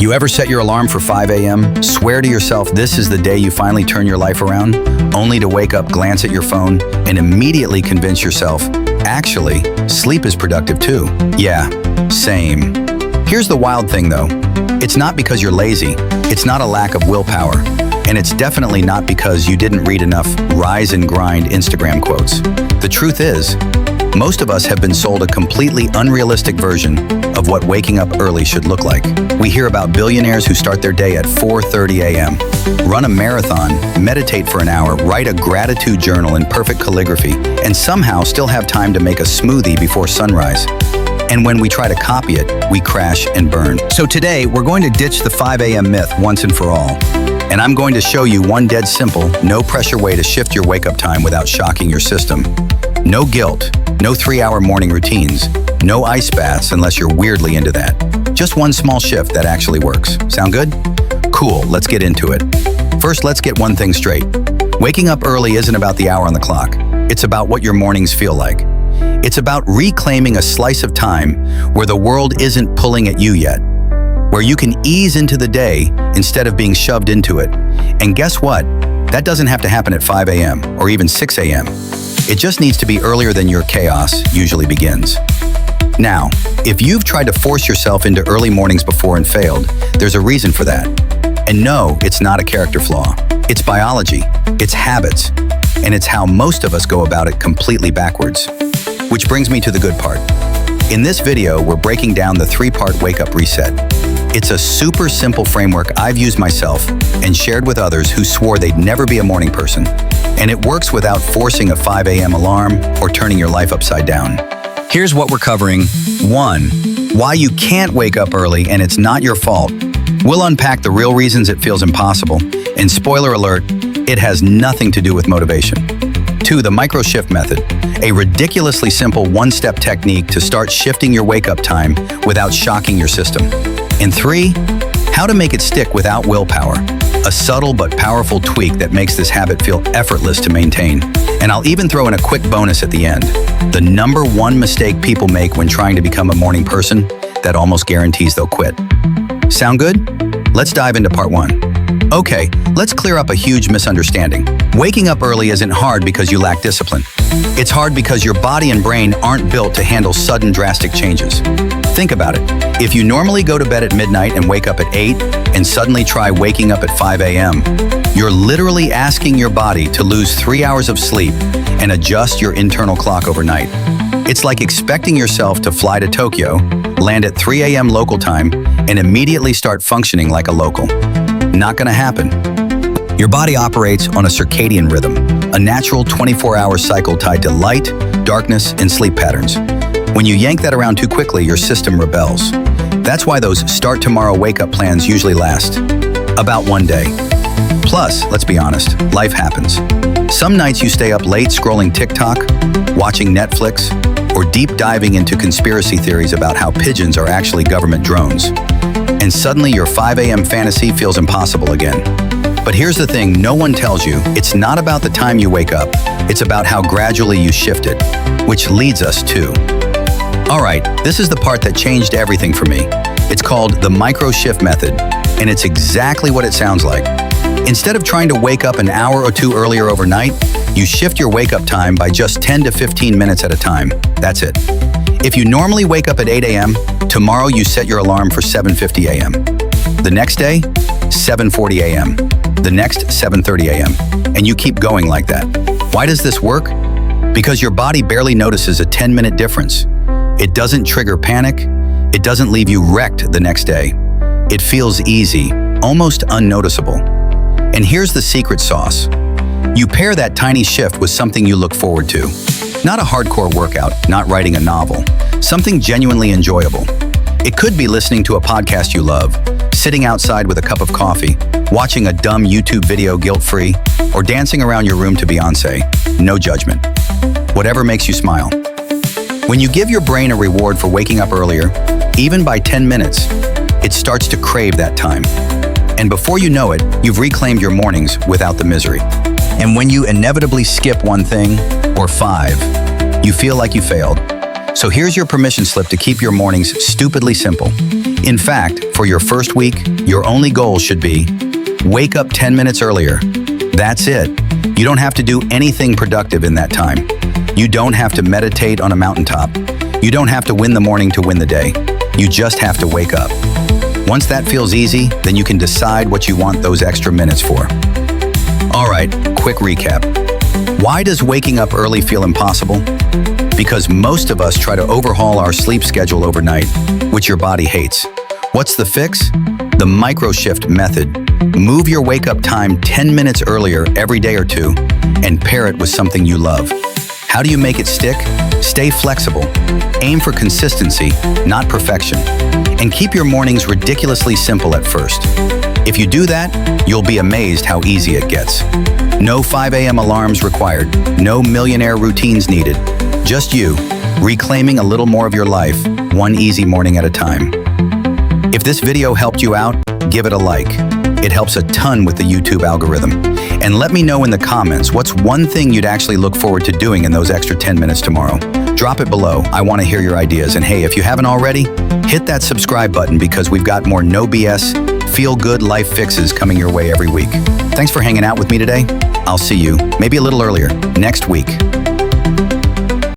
You ever set your alarm for 5 a.m., swear to yourself this is the day you finally turn your life around, only to wake up, glance at your phone, and immediately convince yourself, actually, sleep is productive too? Yeah, same. Here's the wild thing though. It's not because you're lazy, it's not a lack of willpower, and it's definitely not because you didn't read enough rise and grind Instagram quotes. The truth is, most of us have been sold a completely unrealistic version of what waking up early should look like. We hear about billionaires who start their day at 4:30 a.m., run a marathon, meditate for an hour, write a gratitude journal in perfect calligraphy, and somehow still have time to make a smoothie before sunrise. And when we try to copy it, we crash and burn. So today, we're going to ditch the 5 a.m. myth once and for all. And I'm going to show you one dead simple, no pressure way to shift your wake-up time without shocking your system. No guilt, no 3-hour morning routines, no ice baths unless you're weirdly into that. Just one small shift that actually works. Sound good? Cool, let's get into it. First, let's get one thing straight. Waking up early isn't about the hour on the clock. It's about what your mornings feel like. It's about reclaiming a slice of time where the world isn't pulling at you yet, where you can ease into the day instead of being shoved into it. And guess what? That doesn't have to happen at 5 a.m. or even 6 a.m. It just needs to be earlier than your chaos usually begins. Now, if you've tried to force yourself into early mornings before and failed, there's a reason for that. And no, it's not a character flaw. It's biology, it's habits, and it's how most of us go about it completely backwards. Which brings me to the good part. In this video, we're breaking down the 3-part wake-up reset. It's a super simple framework I've used myself and shared with others who swore they'd never be a morning person. And it works without forcing a 5 a.m. alarm or turning your life upside down. Here's what we're covering. 1. Why you can't wake up early and it's not your fault. We'll unpack the real reasons it feels impossible. And spoiler alert, it has nothing to do with motivation. 2. The micro shift method. A ridiculously simple one-step technique to start shifting your wake-up time without shocking your system. And 3. How to make it stick without willpower. A subtle but powerful tweak that makes this habit feel effortless to maintain. And I'll even throw in a quick bonus at the end. The #1 mistake people make when trying to become a morning person that almost guarantees they'll quit. Sound good? Let's dive into part 1. Okay, let's clear up a huge misunderstanding. Waking up early isn't hard because you lack discipline. It's hard because your body and brain aren't built to handle sudden drastic changes. Think about it. If you normally go to bed at midnight and wake up at 8 and suddenly try waking up at 5 a.m., you're literally asking your body to lose 3 hours of sleep and adjust your internal clock overnight. It's like expecting yourself to fly to Tokyo, land at 3 a.m. local time, and immediately start functioning like a local. Not gonna happen. Your body operates on a circadian rhythm, a natural 24-hour cycle tied to light, darkness, and sleep patterns. When you yank that around too quickly, your system rebels. That's why those start tomorrow wake-up plans usually last about 1 day. Plus, let's be honest, life happens. Some nights you stay up late scrolling TikTok, watching Netflix, or deep diving into conspiracy theories about how pigeons are actually government drones. And suddenly your 5 a.m. fantasy feels impossible again. But here's the thing no one tells you. It's not about the time you wake up. It's about how gradually you shift it, which leads us to... All right, this is the part that changed everything for me. It's called the micro shift method, and it's exactly what it sounds like. Instead of trying to wake up an hour or two earlier overnight, you shift your wake-up time by just 10 to 15 minutes at a time. That's it. If you normally wake up at 8 a.m., tomorrow you set your alarm for 7:50 a.m. The next day, 7:40 a.m. The next, 7:30 a.m. And you keep going like that. Why does this work? Because your body barely notices a 10-minute difference. It doesn't trigger panic. It doesn't leave you wrecked the next day. It feels easy, almost unnoticeable. And here's the secret sauce. You pair that tiny shift with something you look forward to. Not a hardcore workout, not writing a novel. Something genuinely enjoyable. It could be listening to a podcast you love, sitting outside with a cup of coffee, watching a dumb YouTube video guilt-free, or dancing around your room to Beyoncé. No judgment. Whatever makes you smile. When you give your brain a reward for waking up earlier, even by 10 minutes, it starts to crave that time. And before you know it, you've reclaimed your mornings without the misery. And when you inevitably skip one thing, or 5, you feel like you failed. So here's your permission slip to keep your mornings stupidly simple. In fact, for your first week, your only goal should be wake up 10 minutes earlier. That's it. You don't have to do anything productive in that time. You don't have to meditate on a mountaintop. You don't have to win the morning to win the day. You just have to wake up. Once that feels easy, then you can decide what you want those extra minutes for. All right, quick recap. Why does waking up early feel impossible? Because most of us try to overhaul our sleep schedule overnight, which your body hates. What's the fix? The micro-shift method. Move your wake-up time 10 minutes earlier every day or two, and pair it with something you love. How do you make it stick? Stay flexible. Aim for consistency, not perfection. And keep your mornings ridiculously simple at first. If you do that, you'll be amazed how easy it gets. No 5 a.m. alarms required. No millionaire routines needed. Just you, reclaiming a little more of your life, one easy morning at a time. If this video helped you out, give it a like. It helps a ton with the YouTube algorithm. And let me know in the comments what's one thing you'd actually look forward to doing in those extra 10 minutes tomorrow. Drop it below. I want to hear your ideas. And hey, if you haven't already, hit that subscribe button because we've got more no BS, feel-good life fixes coming your way every week. Thanks for hanging out with me today. I'll see you, maybe a little earlier, next week.